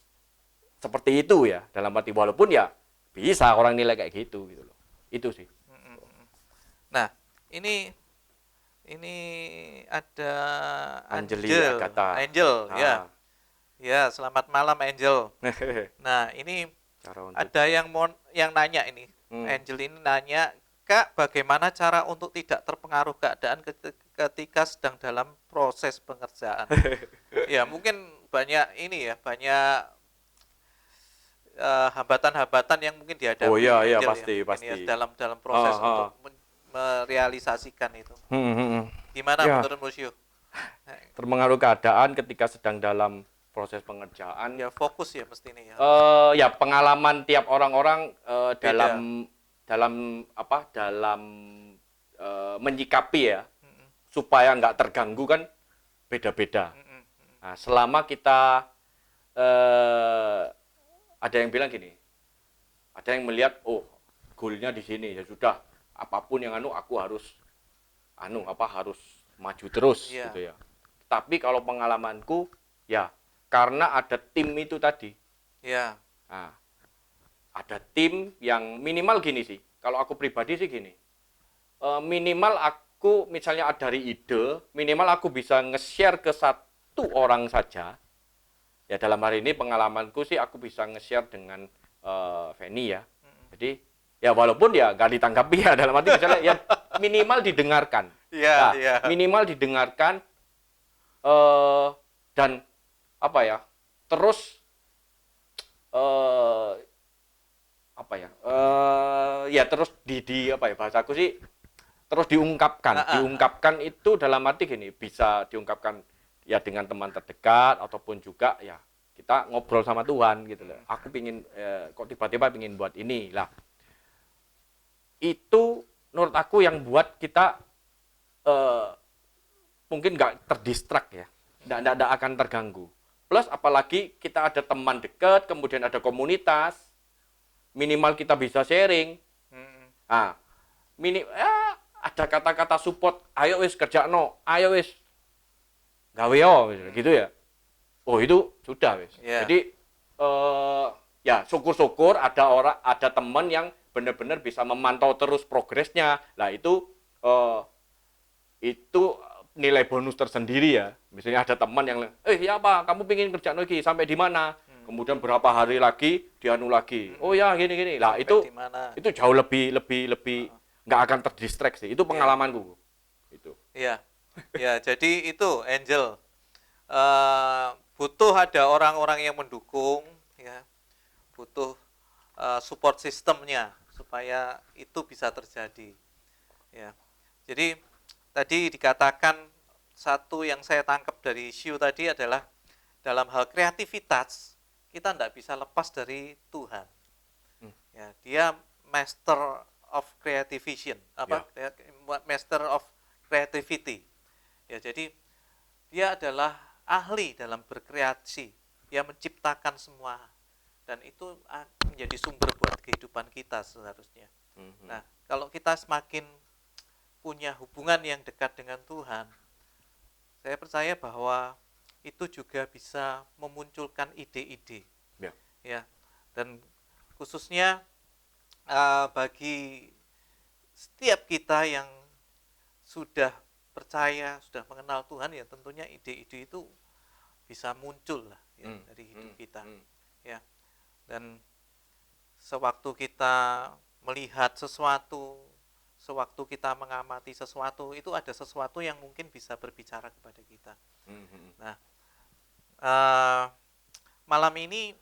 seperti itu ya dalam arti walaupun ya bisa orang nilai kayak gitu loh. Itu sih. Nah, ini ada Angel ya. Ya, selamat malam Angel. Nah, ini ada yang nanya ini. Angel ini nanya, Kak, bagaimana cara untuk tidak terpengaruh keadaan ketika sedang dalam proses pengerjaan? Ya, mungkin banyak hambatan-hambatan yang mungkin dihadapi. Oh iya, Angel, pasti. Ini ya, dalam proses untuk merealisasikan itu. Gimana menurut Musyu? Terpengaruh keadaan ketika sedang dalam proses pengerjaan. Ya fokus ya mesti ini ya. Ya pengalaman tiap orang-orang dalam menyikapi ya supaya nggak terganggu kan beda-beda. Nah, selama kita ada yang bilang gini, ada yang melihat goalnya di sini ya sudah apapun yang aku harus harus maju terus gitu ya. Tapi kalau pengalamanku ya karena ada tim itu tadi. Ya. Nah, ada tim yang minimal gini sih. Kalau aku pribadi sih gini. Minimal aku misalnya ada dari ide, minimal aku bisa nge-share ke satu orang saja. Ya dalam hari ini pengalamanku sih aku bisa nge-share dengan Feni ya. Jadi ya walaupun ya nggak ditanggapi ya dalam arti misalnya ya minimal didengarkan. Minimal didengarkan dan terus terus bahasaku sih terus diungkapkan itu dalam arti gini, bisa diungkapkan ya dengan teman terdekat ataupun juga ya kita ngobrol sama Tuhan gitu loh. Aku pingin kok tiba-tiba pingin buat ini lah. Itu menurut aku yang buat kita mungkin nggak terdistrak ya, nggak akan terganggu. Plus apalagi kita ada teman dekat, kemudian ada komunitas, minimal kita bisa sharing. Nah, ada kata-kata support, ayo wis kerjakno, ayo wis gawe yo gitu ya. Oh itu sudah wis. Jadi ya syukur-syukur ada teman yang benar-benar bisa memantau terus progresnya. Lah itu nilai bonus tersendiri ya. Misalnya ada teman yang ya Pak, kamu pingin kerja lagi sampai di mana? Kemudian berapa hari lagi dianu lagi. Oh ya gini. Lah itu jauh lebih nggak akan terdistraksi. Itu pengalamanku. Itu. Iya. Ya, jadi itu Angel butuh ada orang-orang yang mendukung ya. Butuh support sistemnya supaya itu bisa terjadi. Ya. Jadi tadi dikatakan satu yang saya tangkap dari Shu tadi adalah dalam hal kreativitas kita tidak bisa lepas dari Tuhan. Ya, dia master of creativity, master of creativity. Ya, jadi dia adalah ahli dalam berkreasi. Dia menciptakan semua dan itu menjadi sumber buat kehidupan kita seharusnya. Nah, kalau kita semakin punya hubungan yang dekat dengan Tuhan, saya percaya bahwa itu juga bisa memunculkan ide-ide, Ya. ya. Dan khususnya bagi setiap kita yang sudah percaya, sudah mengenal Tuhan, ya tentunya ide-ide itu bisa muncul lah ya, dari hidup kita, ya. Dan sewaktu kita melihat sesuatu, sewaktu kita mengamati sesuatu, itu ada sesuatu yang mungkin bisa berbicara kepada kita. Nah, malam ini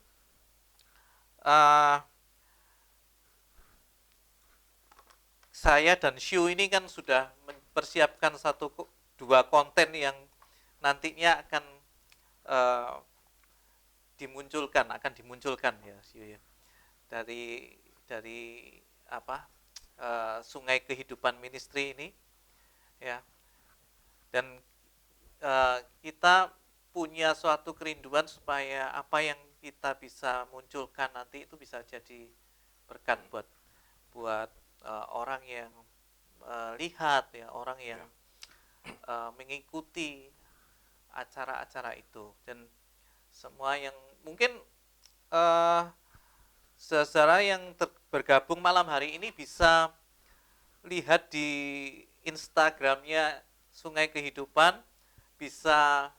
saya dan Shu ini kan sudah mempersiapkan dua konten yang nantinya akan dimunculkan ya Shu ya, dari apa Sungai Kehidupan Ministry ini, ya. Dan kita punya suatu kerinduan supaya apa yang kita bisa munculkan nanti itu bisa jadi berkat buat orang yang lihat, ya, orang yang mengikuti acara-acara itu. Dan semua yang mungkin saudara yang bergabung malam hari ini bisa lihat di Instagramnya Sungai Kehidupan, bisa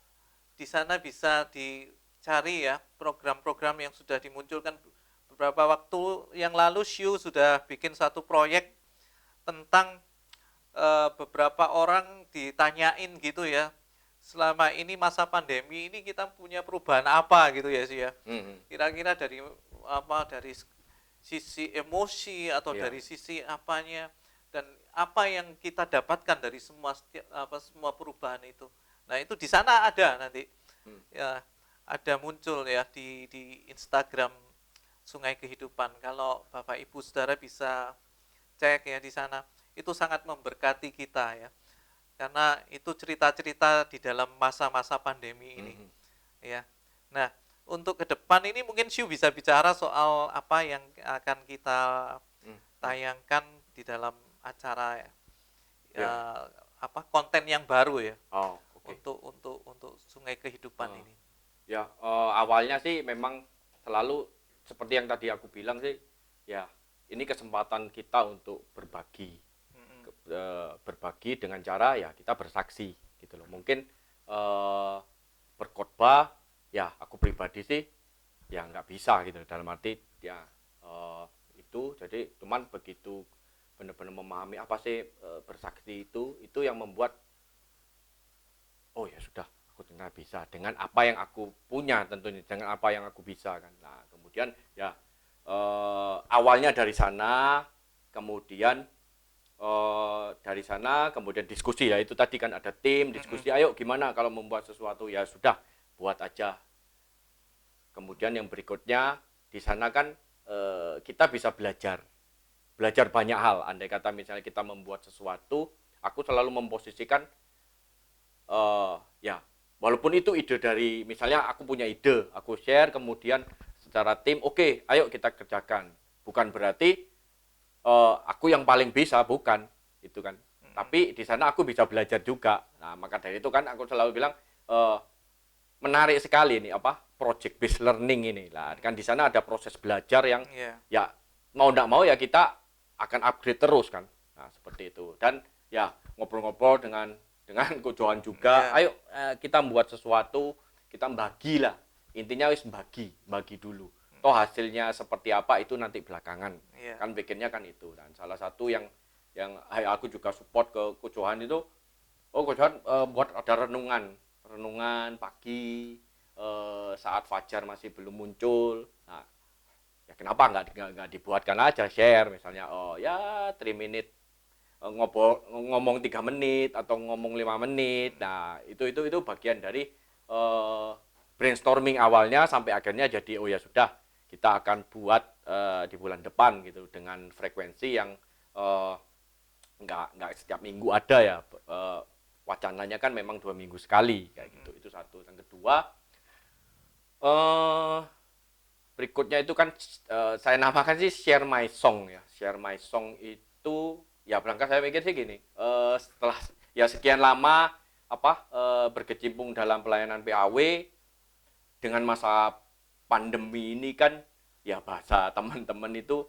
di sana bisa dicari ya program-program yang sudah dimunculkan. Beberapa waktu yang lalu Shu sudah bikin satu proyek tentang beberapa orang ditanyain gitu ya, selama ini masa pandemi ini kita punya perubahan apa gitu ya Shu ya. Kira-kira dari sisi emosi atau dari sisi apanya, dan apa yang kita dapatkan dari semua perubahan itu. Nah, itu di sana ada nanti ya, ada muncul ya di Instagram Sungai Kehidupan. Kalau Bapak Ibu Saudara bisa cek ya di sana, itu sangat memberkati kita ya, karena itu cerita-cerita di dalam masa-masa pandemi ini ya. Nah, untuk ke depan ini mungkin Shu bisa bicara soal apa yang akan kita tayangkan di dalam acara ya. Konten yang baru ya. Untuk Sungai Kehidupan ini. Ya, awalnya sih memang selalu seperti yang tadi aku bilang sih, ya ini kesempatan kita untuk berbagi, berbagi dengan cara ya kita bersaksi gitu loh. Mungkin berkhotbah, ya aku pribadi sih ya nggak bisa gitu, dalam arti ya itu jadi cuman begitu benar-benar memahami apa sih bersaksi itu yang membuat oh ya sudah, aku tinggal bisa dengan apa yang aku punya, tentunya dengan apa yang aku bisa kan. Nah kemudian ya awalnya dari sana, kemudian dari sana kemudian diskusi ya, itu tadi kan ada tim diskusi, ayo gimana kalau membuat sesuatu, ya sudah buat aja. Kemudian yang berikutnya di sana kan kita bisa belajar banyak hal. Andai kata misalnya kita membuat sesuatu, aku selalu memposisikan ya walaupun itu ide dari, misalnya aku punya ide, aku share, kemudian secara tim oke, ayo kita kerjakan. Bukan berarti aku yang paling bisa, bukan itu kan. Tapi di sana aku bisa belajar juga. Nah maka dari itu kan aku selalu bilang menarik sekali ini project based learning ini lah. Kan di sana ada proses belajar yang ya mau enggak mau ya kita akan upgrade terus kan. Nah seperti itu. Dan ya ngobrol-ngobrol dengan Coach Johan juga, ayo kita membuat sesuatu, kita bagilah. Intinya wis bagi dulu. Toh hasilnya seperti apa itu nanti belakangan. Kan bikinnya kan itu. Dan salah satu yang aku juga support ke Coach Johan itu, Coach Johan buat ada renungan pagi saat fajar masih belum muncul. Nah, ya kenapa nggak dibuatkan aja, share misalnya, ya 3 menit ngomong 3 menit atau ngomong 5 menit. Nah itu bagian dari brainstorming awalnya sampai akhirnya jadi oh ya sudah, kita akan buat di bulan depan gitu dengan frekuensi yang nggak setiap minggu ada ya, wacananya kan memang 2 minggu sekali kayak gitu. Itu satu. Yang kedua berikutnya itu kan saya namakan sih share my song ya. Share my song itu ya berangkat saya mikir sih gini, setelah ya sekian lama berkecimpung dalam pelayanan PAW dengan masa pandemi ini kan ya bahasa teman-teman itu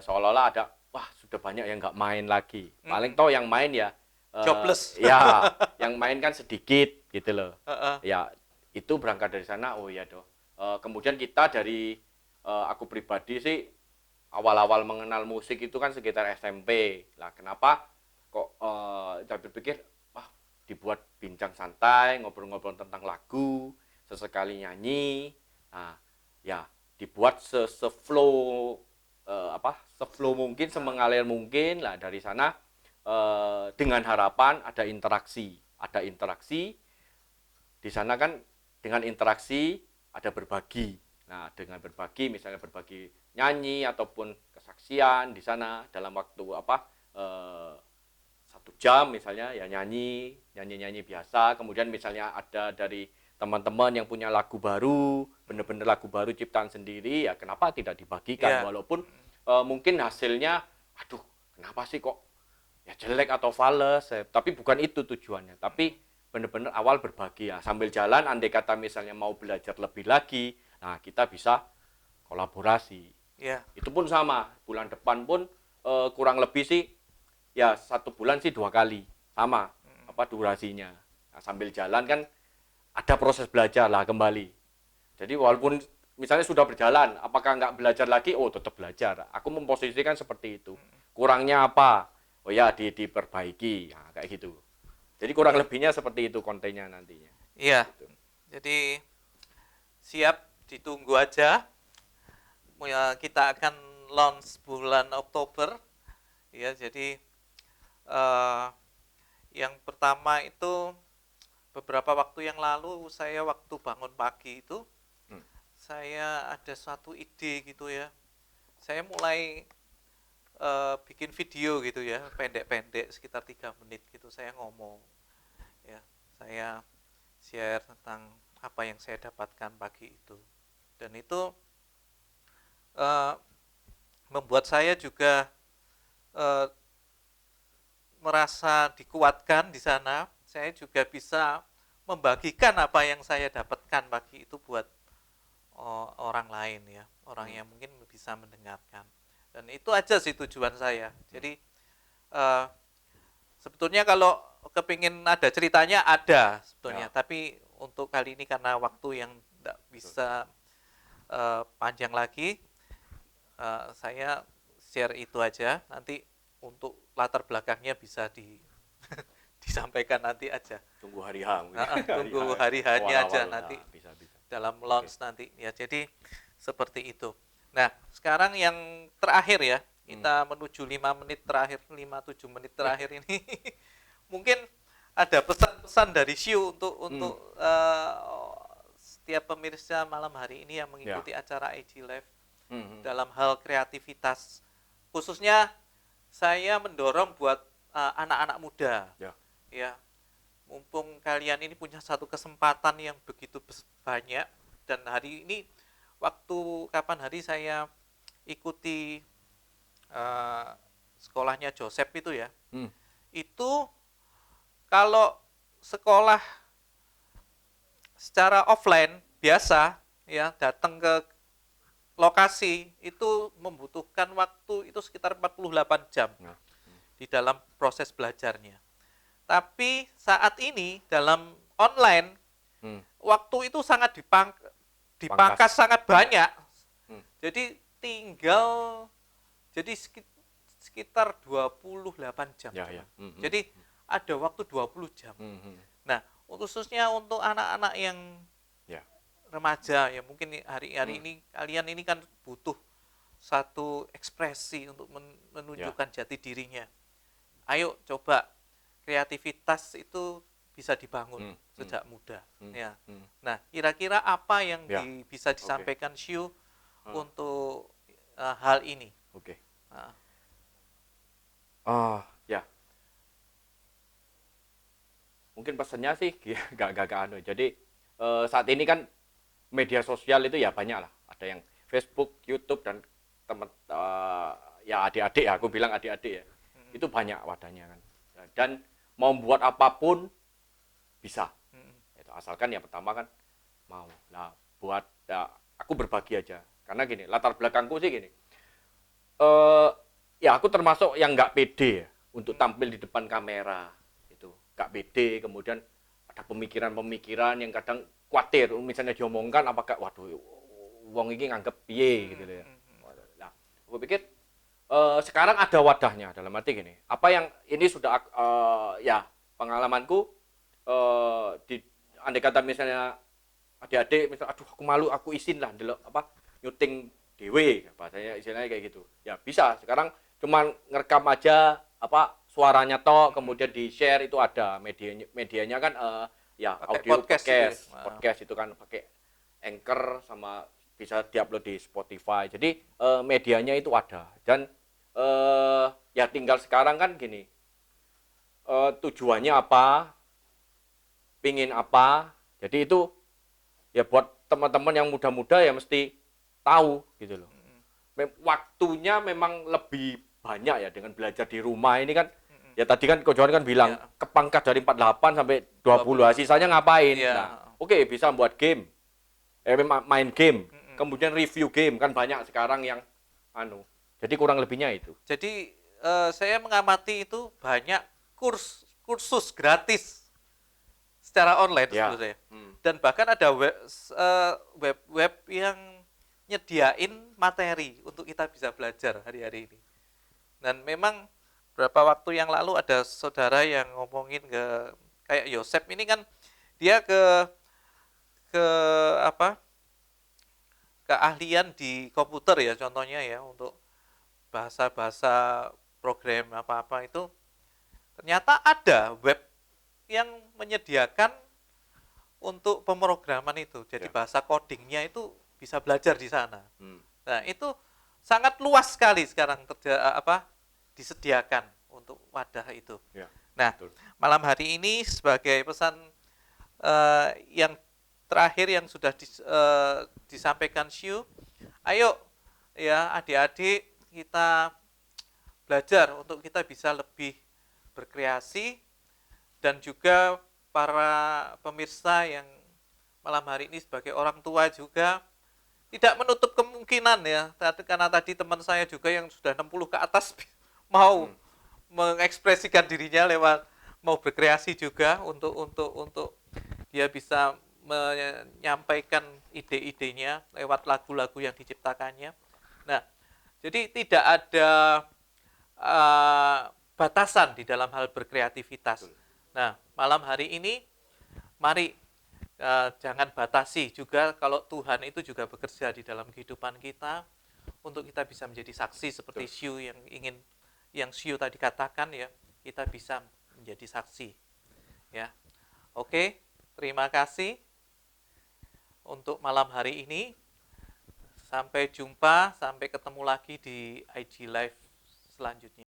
seolah-olah ada wah sudah banyak yang nggak main lagi. Paling toh yang main ya Jobless. ya yang main kan sedikit gitu loh. Heeh. Ya itu berangkat dari sana. Oh ya doh. Kemudian kita dari aku pribadi sih awal-awal mengenal musik itu kan sekitar SMP. Lah kenapa kok saya berpikir wah dibuat bincang santai, ngobrol-ngobrol tentang lagu, sesekali nyanyi. Nah, ya dibuat se-flow se-flow mungkin, semengalir mungkin. Lah dari sana dengan harapan ada interaksi. Ada interaksi di sana kan, dengan interaksi ada berbagi. Nah, dengan berbagi misalnya berbagi nyanyi ataupun kesaksian di sana dalam waktu 1 jam misalnya ya nyanyi biasa. Kemudian misalnya ada dari teman-teman yang punya lagu baru, benar-benar lagu baru ciptaan sendiri, ya kenapa tidak dibagikan? Yeah. Walaupun mungkin hasilnya aduh kenapa sih kok ya jelek atau fals, tapi bukan itu tujuannya. Tapi benar-benar awal berbagi ya, sambil jalan andai kata misalnya mau belajar lebih lagi, nah kita bisa kolaborasi. Yeah. Itu pun sama, bulan depan pun kurang lebih sih ya 1 bulan sih 2 kali sama durasinya. Nah, sambil jalan kan ada proses belajar lah kembali. Jadi walaupun misalnya sudah berjalan, apakah nggak belajar lagi? Oh tetap belajar. Aku memposisikan seperti itu. Kurangnya apa? Oh ya diperbaiki, nah, kayak gitu. Jadi kurang lebihnya seperti itu kontennya nantinya. Iya. Gitu. Jadi siap ditunggu aja. Kita akan launch bulan Oktober. Ya, jadi yang pertama itu beberapa waktu yang lalu saya waktu bangun pagi itu saya ada suatu ide gitu ya. Saya mulai bikin video gitu ya, pendek-pendek sekitar 3 menit gitu saya ngomong. Ya, saya share tentang apa yang saya dapatkan pagi itu. Dan itu membuat saya juga merasa dikuatkan di sana. Saya juga bisa membagikan apa yang saya dapatkan pagi itu buat orang lain ya, orang yang mungkin bisa mendengarkan. Dan itu aja sih tujuan saya. Jadi sebetulnya kalau kepingin ada ceritanya ada sebetulnya, Ya. tapi untuk kali ini karena waktu yang tidak bisa panjang lagi, saya share itu aja. Nanti untuk latar belakangnya bisa disampaikan nanti aja. Tunggu hari H. Tunggu hari H-nya aja Awal-awal, nanti bisa. dalam launch nanti ya. Jadi seperti itu. Nah, sekarang yang terakhir ya, kita menuju 5 menit terakhir, 5-7 menit terakhir ini mungkin ada pesan-pesan dari Syu untuk setiap pemirsa malam hari ini yang mengikuti acara IG Live dalam hal kreativitas. Khususnya saya mendorong buat anak-anak muda. Ya, mumpung kalian ini punya satu kesempatan yang begitu banyak, dan hari ini waktu kapan hari saya ikuti sekolahnya Joseph itu ya, itu kalau sekolah secara offline biasa ya, datang ke lokasi itu membutuhkan waktu itu sekitar 48 jam di dalam proses belajarnya. Tapi saat ini dalam online waktu itu sangat dipangkas sangat banyak. Jadi tinggal sekitar 28 jam. Jadi ada waktu 20 jam. Nah, khususnya untuk anak-anak yang remaja ya, mungkin hari-hari ini kalian ini kan butuh satu ekspresi untuk menunjukkan jati dirinya. Ayo coba, kreativitas itu bisa dibangun sejak muda ya. Nah, kira-kira apa yang bisa disampaikan Syu untuk hal ini? Ya. Mungkin pesannya sih gak anu. Jadi saat ini kan media sosial itu ya banyak lah. Ada yang Facebook, YouTube, dan teman ya adik-adik ya, aku bilang adik-adik ya. Itu banyak wadahnya kan. Dan mau buat apapun bisa. Itu asalkan ya pertama kan mau. Nah, buat ya, aku berbagi aja. Karena gini, latar belakangku sih gini. Ya aku termasuk yang nggak pede ya, untuk tampil di depan kamera. Itu nggak pede, kemudian ada pemikiran-pemikiran yang kadang khawatir. Misalnya diomongkan apakah, waduh, wong ini nganggep piye gitu ya. Nah, aku pikir sekarang ada wadahnya, dalam arti gini, apa yang ini sudah ya pengalamanku, andai kata misalnya adik-adik misalnya, aduh aku malu, aku izin lah delok apa nyuting dewe bahasanya, istilahnya kayak gitu ya, bisa sekarang cuman ngerekam aja apa suaranya toh, kemudian di share, itu ada medianya kan, ya Pakai audio podcast podcast itu ya. podcast itu kan pakai Anchor, sama bisa diupload di Spotify. Jadi medianya itu ada, dan ya tinggal sekarang kan gini, tujuannya apa, pingin apa. Jadi itu ya buat teman-teman yang muda-muda ya mesti tahu gitu loh. Waktunya memang lebih banyak ya dengan belajar di rumah ini kan. Ya tadi kan Ko Johan kan bilang Ya. kepangkat dari 48 sampai 20, sisanya ngapain? Ya. Nah, oke, bisa buat game. Main game, kemudian review game, kan banyak sekarang yang Jadi kurang lebihnya itu. Jadi saya mengamati itu banyak kursus gratis secara online Ya. sebetulnya. Dan bahkan ada web yang nyediain materi untuk kita bisa belajar hari-hari ini. Dan memang beberapa waktu yang lalu ada saudara yang ngomongin kayak Yosep ini kan, dia ke apa? Keahlian di komputer ya contohnya ya, untuk bahasa-bahasa program apa-apa itu, ternyata ada web yang menyediakan untuk pemrograman itu. Jadi Ya. bahasa codingnya itu bisa belajar di sana. Nah, itu sangat luas sekali sekarang disediakan untuk wadah itu. Ya, Nah, betul. malam hari ini sebagai pesan yang terakhir yang sudah disampaikan Syu, ayo ya adik-adik, kita belajar untuk kita bisa lebih berkreasi, dan juga para pemirsa yang malam hari ini sebagai orang tua juga tidak menutup kemungkinan ya, karena tadi teman saya juga yang sudah 60 ke atas mau mengekspresikan dirinya lewat mau berkreasi juga untuk dia bisa menyampaikan ide-idenya lewat lagu-lagu yang diciptakannya. Nah, jadi tidak ada batasan di dalam hal berkreativitas. Nah, malam hari ini mari jangan batasi juga, kalau Tuhan itu juga bekerja di dalam kehidupan kita untuk kita bisa menjadi saksi seperti Syu yang Syu tadi katakan ya, kita bisa menjadi saksi. Ya. Oke, terima kasih untuk malam hari ini. Sampai jumpa, sampai ketemu lagi di IG Live selanjutnya.